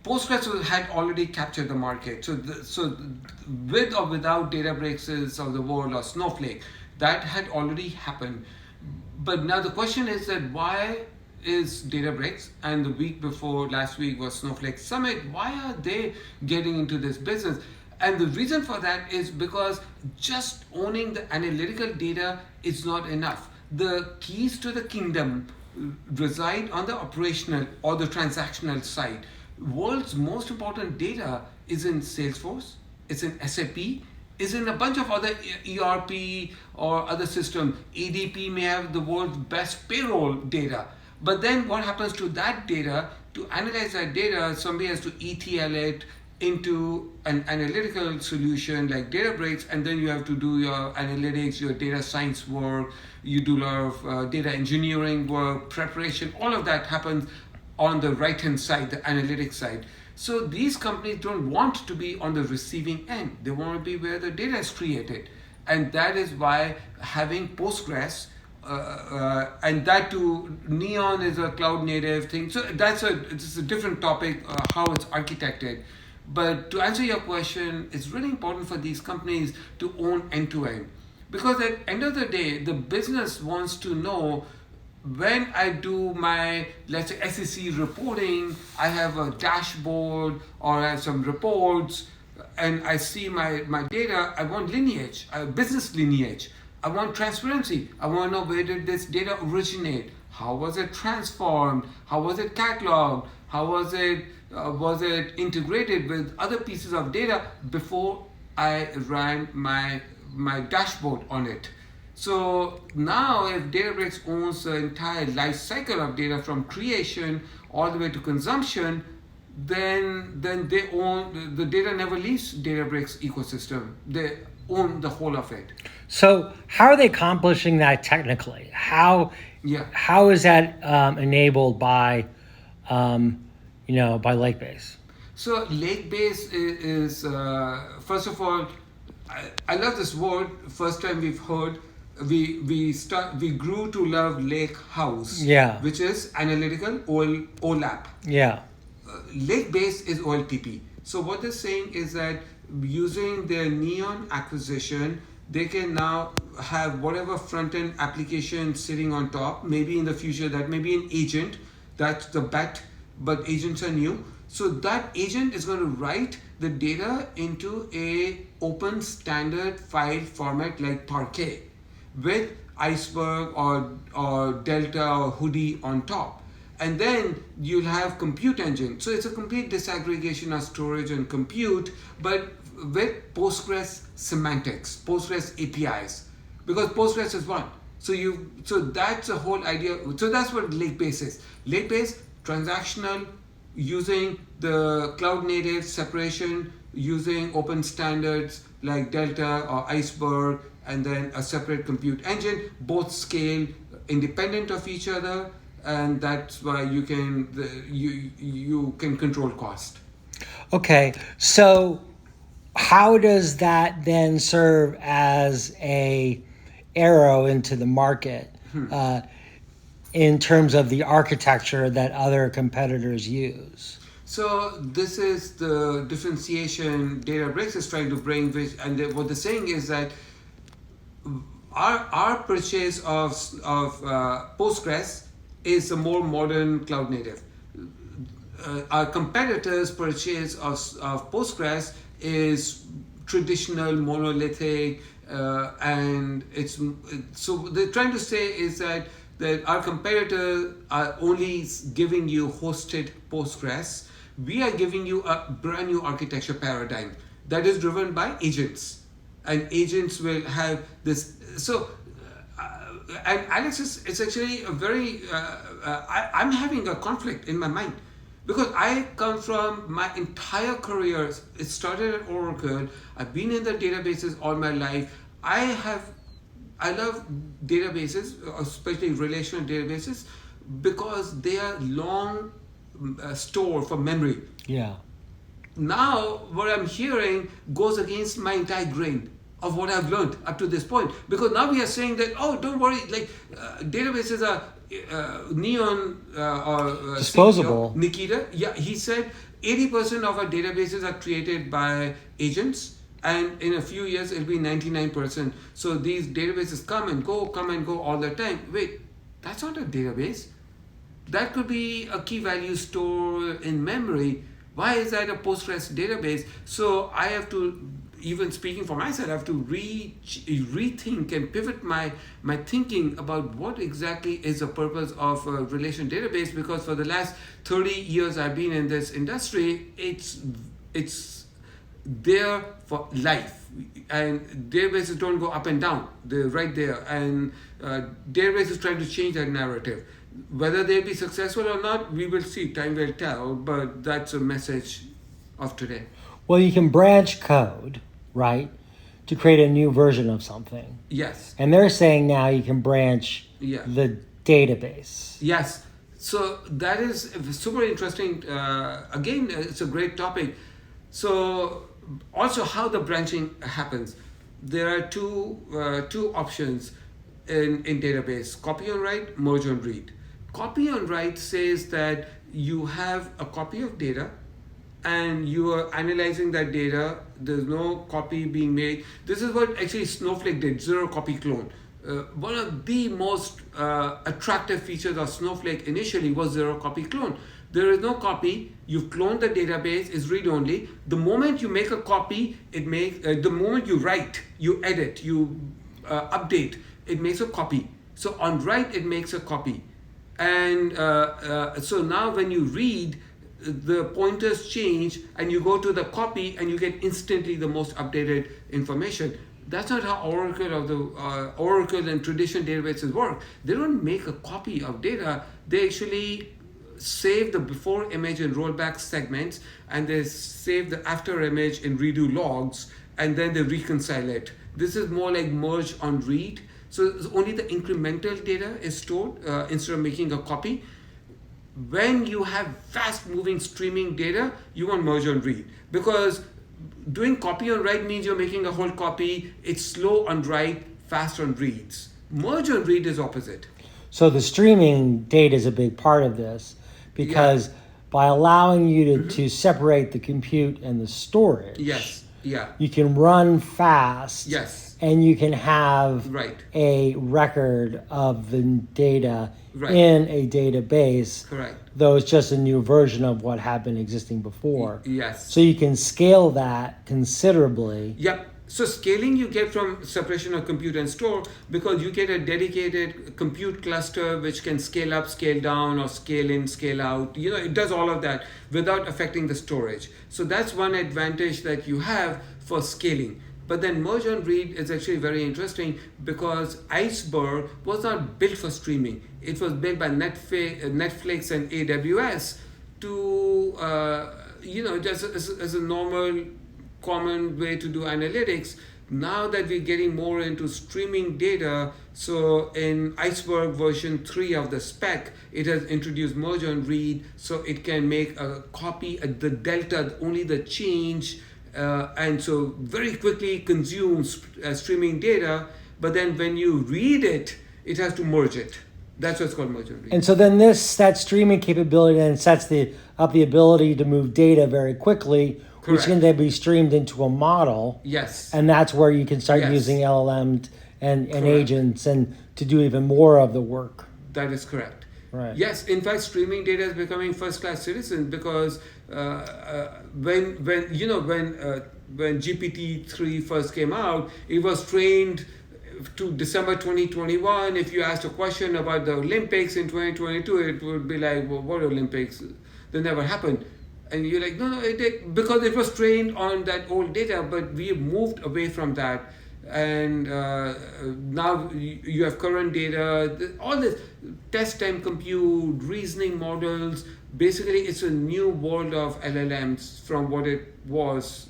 Postgres had already captured the market. So with or without Databricks of the world or Snowflake, that had already happened. But now the question is that why is Databricks, and the week before last week was Snowflake Summit, why are they getting into this business? And the reason for that is because just owning the analytical data is not enough. The keys to the kingdom reside on the operational or the transactional side. World's most important data is in Salesforce, it's in SAP, is in a bunch of other ERP or other systems. ADP may have the world's best payroll data. But then what happens to that data? To analyze that data, somebody has to ETL it into an analytical solution like Databricks, and then you have to do your analytics, your data science work, you do a lot of data engineering work, preparation, all of that happens on the right hand side, the analytics side. So these companies don't want to be on the receiving end. They want to be where the data is created. And that is why having Postgres, and that too, Neon is a cloud native thing. So it's a different topic, how it's architected. But to answer your question, it's really important for these companies to own end to end. Because at the end of the day, the business wants to know when I do my, let's say, SEC reporting, I have a dashboard or I have some reports and I see my data, I want lineage, business lineage. I want transparency. I want to know where did this data originate? How was it transformed? How was it cataloged? How was it integrated with other pieces of data before I ran my dashboard on it? So now if Databricks owns the entire life cycle of data from creation all the way to consumption, then they own, the data never leaves Databricks ecosystem. They own the whole of it. So how are they accomplishing that technically? How is that enabled by by Lakebase? So Lakebase is first of all, I love this word. First time we've heard. We grew to love Lake House, which is analytical OLAP. Lakebase is OLTP. So what they're saying is that using their Neon acquisition, they can now have whatever front-end application sitting on top. Maybe in the future that may be an agent. That's the bet, but agents are new. So that agent is going to write the data into a open standard file format like Parquet, with Iceberg or Delta or Hoodie on top. And then you'll have compute engine. So it's a complete disaggregation of storage and compute, but with Postgres semantics, Postgres APIs, because Postgres is one. So that's the whole idea. So that's what Lakebase is. Lakebase, transactional, using the cloud native separation, using open standards like Delta or Iceberg, and then a separate compute engine, both scale independent of each other, and that's why you can control cost. Okay, so how does that then serve as a arrow into the market in terms of the architecture that other competitors use? So this is the differentiation Databricks is trying to bring, and what they're saying is that our purchase of Postgres is a more modern cloud native. Our competitors' purchase of Postgres is traditional monolithic, and so they're trying to say is that our competitors are only giving you hosted Postgres. We are giving you a brand new architecture paradigm that is driven by agents. And agents will have this. So, and Alex, it's actually a very, I'm having a conflict in my mind. Because I come from my entire career, it started at Oracle, I've been in the databases all my life. I love databases, especially relational databases, because they are long store for memory. Now, what I'm hearing goes against my entire grain of what I've learned up to this point. Because now we are saying that, oh, don't worry, like databases are Neon or disposable. CEO, Nikita, he said 80% of our databases are created by agents, and in a few years it'll be 99%. So these databases come and go all the time. Wait, that's not a database. That could be a key value store in memory. Why is that a Postgres database? So I have to, even speaking for myself, I have to rethink and pivot my thinking about what exactly is the purpose of a relational database, because for the last 30 years I've been in this industry, it's there for life, and databases don't go up and down, they're right there, and databases trying to change that narrative. Whether they'll be successful or not, we will see, time will tell, but that's a message of today. Well, you can branch code, right, to create a new version of something. Yes. And they're saying now you can branch Yeah. the database. Yes. So that is super interesting. Again, it's a great topic. So also how the branching happens. There are two options in database: copy on write, merge on read. Copy on write says that you have a copy of data and you are analyzing that data. There's no copy being made. This is what actually Snowflake did, zero copy clone. One of the most attractive features of Snowflake initially was zero copy clone. There is no copy. You've cloned the database, it's read only. The moment you make a copy, the moment you write, you edit, you update, it makes a copy. So on write, it makes a copy. And so now when you read, the pointers change and you go to the copy and you get instantly the most updated information. That's not how Oracle and traditional databases work. They don't make a copy of data. They actually save the before image in rollback segments, and they save the after image in redo logs, and then they reconcile it. This is more like merge on read. So only the incremental data is stored instead of making a copy. When you have fast moving streaming data, you want merge on read, because doing copy on write means you're making a whole copy. It's slow on write, fast on reads. Merge on read is opposite. So the streaming data is a big part of this, because by allowing you to separate the compute and the storage, Yes. Yeah. you can run fast. Yes. And you can have Right. a record of the data Right. in a database, Correct. though it's just a new version of what had been existing before. Yes. So you can scale that considerably. Yep. So scaling you get from separation of compute and store, because you get a dedicated compute cluster which can scale up, scale down, or scale in, scale out. You know, it does all of that without affecting the storage. So that's one advantage that you have for scaling. But then merge on read is actually very interesting, because Iceberg was not built for streaming. It was built by Netflix and AWS to, just as a normal, common way to do analytics. Now that we're getting more into streaming data, so in Iceberg version 3 of the spec, it has introduced merge on read, so it can make a copy at the delta, only the change, and so very quickly consumes streaming data. But then when you read it, it has to merge it. That's what's called merge and read. And so then that streaming capability then sets up the ability to move data very quickly, which can then be streamed into a model. Yes. And that's where you can start Yes. using LLM and Correct. agents and to do even more of the work. That is correct. Right. Yes, in fact, streaming data is becoming first-class citizens, because when GPT-3 first came out, it was trained to December 2021. If you asked a question about the Olympics in 2022, it would be like, well, what Olympics? They never happened. And you're like, no, it did, because it was trained on that old data, but we have moved away from that. And now you have current data, all this test time compute, reasoning models. Basically, it's a new world of LLMs from what it was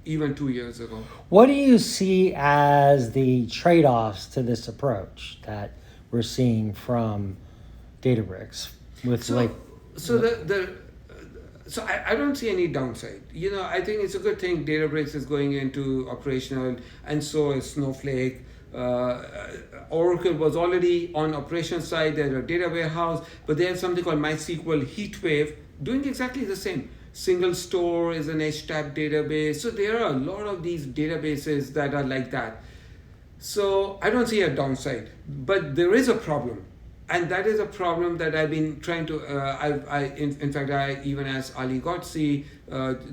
even 2 years ago. What do you see as the trade-offs to this approach that we're seeing from Databricks? So I don't see any downside. I think it's a good thing Databricks is going into operational, and so is Snowflake. Oracle was already on operational side. They're a data warehouse, but they have something called MySQL HeatWave doing exactly the same. Single store is an HTAP database. So there are a lot of these databases that are like that. So I don't see a downside, but there is a problem, and that is a problem that I've been trying to. In fact, I even asked Ali Gotsi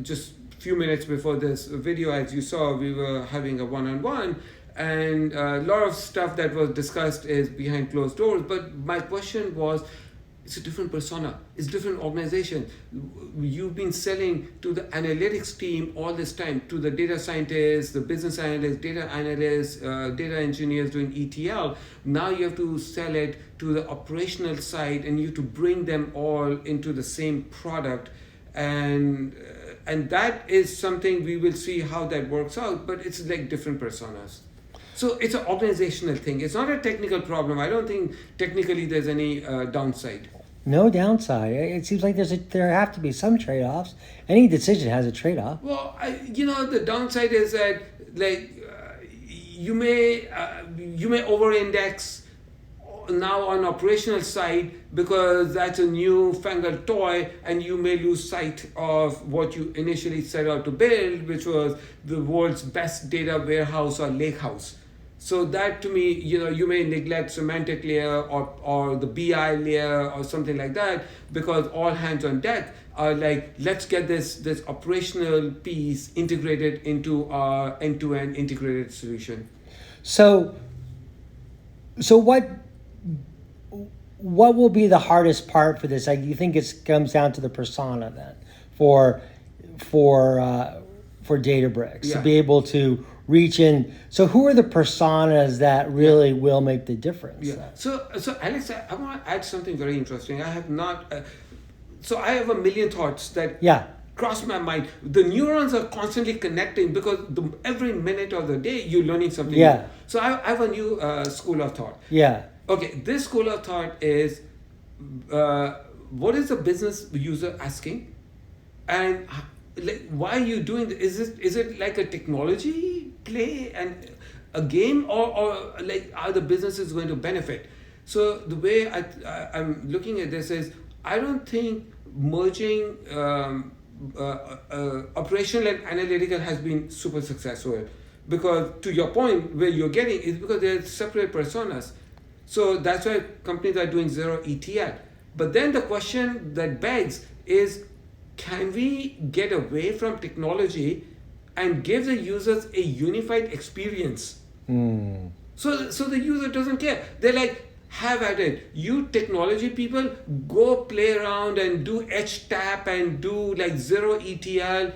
just few minutes before this video, as you saw, we were having a one-on-one, and a lot of stuff that was discussed is behind closed doors. But my question was, it's a different persona, it's different organization. You've been selling to the analytics team all this time, to the data scientists, the business analysts, data analysts, data engineers doing ETL. Now you have to sell it to the operational side, and you have to bring them all into the same product. And that is something we will see how that works out, but it's like different personas. So it's an organizational thing. It's not a technical problem. I don't think technically there's any downside. No downside. It seems like there have to be some trade-offs. Any decision has a trade-off. Well, the downside is that you may over-index now on operational side because that's a new fangled toy, and you may lose sight of what you initially set out to build, which was the world's best data warehouse or lakehouse. So that, to me, you may neglect semantic layer or the BI layer or something like that, because all hands on deck are like, let's get this operational piece integrated into our end-to-end integrated solution. So what will be the hardest part for this? Like, you think it comes down to the persona then for Databricks to be able to reach in. So who are the personas that really will make the difference? Yeah. So Alex, I want to add something very interesting. I have not. So I have a million thoughts that cross my mind. The neurons are constantly connecting because every minute of the day you're learning something new. So I have a new school of thought. Yeah. Okay. This school of thought is, what is the business user asking, and why are you doing this? Is it like a technology play and a game, or like, are the businesses going to benefit? So the way I'm looking at this is, I don't think merging operational and analytical has been super successful, because to your point, where you're getting is because they're separate personas. So that's why companies are doing zero ETL. But then the question that begs is, can we get away from technology and give the users a unified experience? So the user doesn't care. They're like, have at it. You technology people, go play around and do HTAP and do like zero ETL.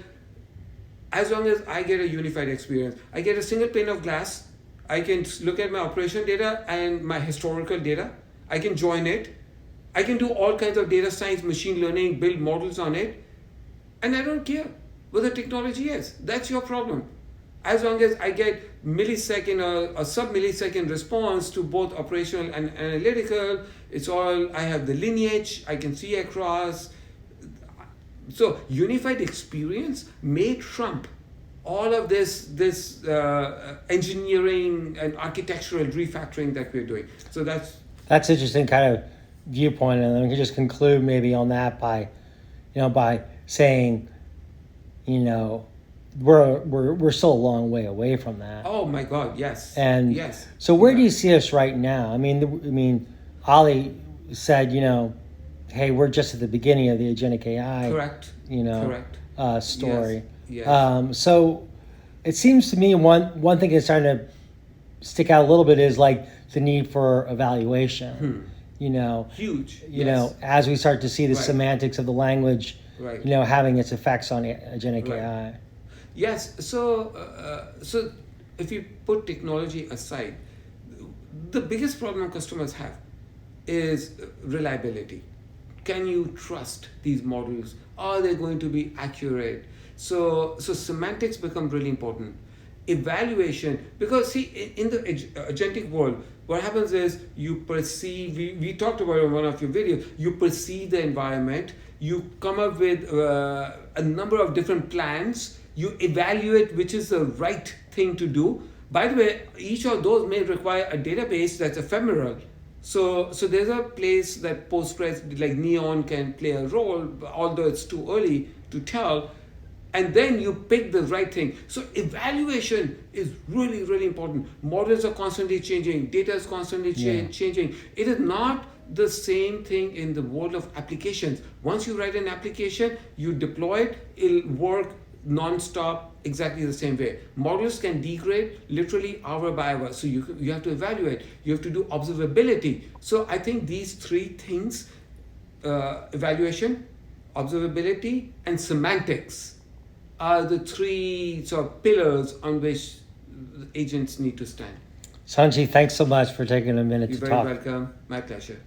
As long as I get a unified experience, I get a single pane of glass. I can look at my operation data and my historical data. I can join it. I can do all kinds of data science, machine learning, build models on it. And I don't care what the technology is. That's your problem. As long as I get millisecond or sub-millisecond response to both operational and analytical, it's all, I have the lineage, I can see across. So unified experience may trump all of this engineering and architectural refactoring that we're doing. So that's interesting kind of viewpoint, and then we can just conclude maybe on that by saying, we're still a long way away from that. Oh my God, yes. And yes. So where do you see us right now? I mean, Ali said, hey, we're just at the beginning of the agentic AI. Correct. Story. Yes. So it seems to me one thing that's starting to stick out a little bit is like the need for evaluation. Huge. As we start to see the semantics of the language, having its effects on agentic AI. Yes. So if you put technology aside, the biggest problem customers have is reliability. Can you trust these models? Are they going to be accurate? So semantics become really important. Evaluation, because see, in the agentic world, what happens is you perceive, we talked about it in one of your videos, you perceive the environment, you come up with a number of different plans, you evaluate which is the right thing to do. By the way, each of those may require a database that's ephemeral. So there's a place that Postgres, like Neon, can play a role, although it's too early to tell, and then you pick the right thing. So evaluation is really, really important. Models are constantly changing, data is constantly changing. It is not the same thing in the world of applications. Once you write an application, you deploy it, it'll work non-stop exactly the same way. Models can degrade literally hour by hour. So you have to evaluate, you have to do observability. So I think these three things, evaluation, observability, and semantics, are the three sort of pillars on which agents need to stand. Sanjeev, thanks so much for taking a minute You're to very talk. welcome. My pleasure.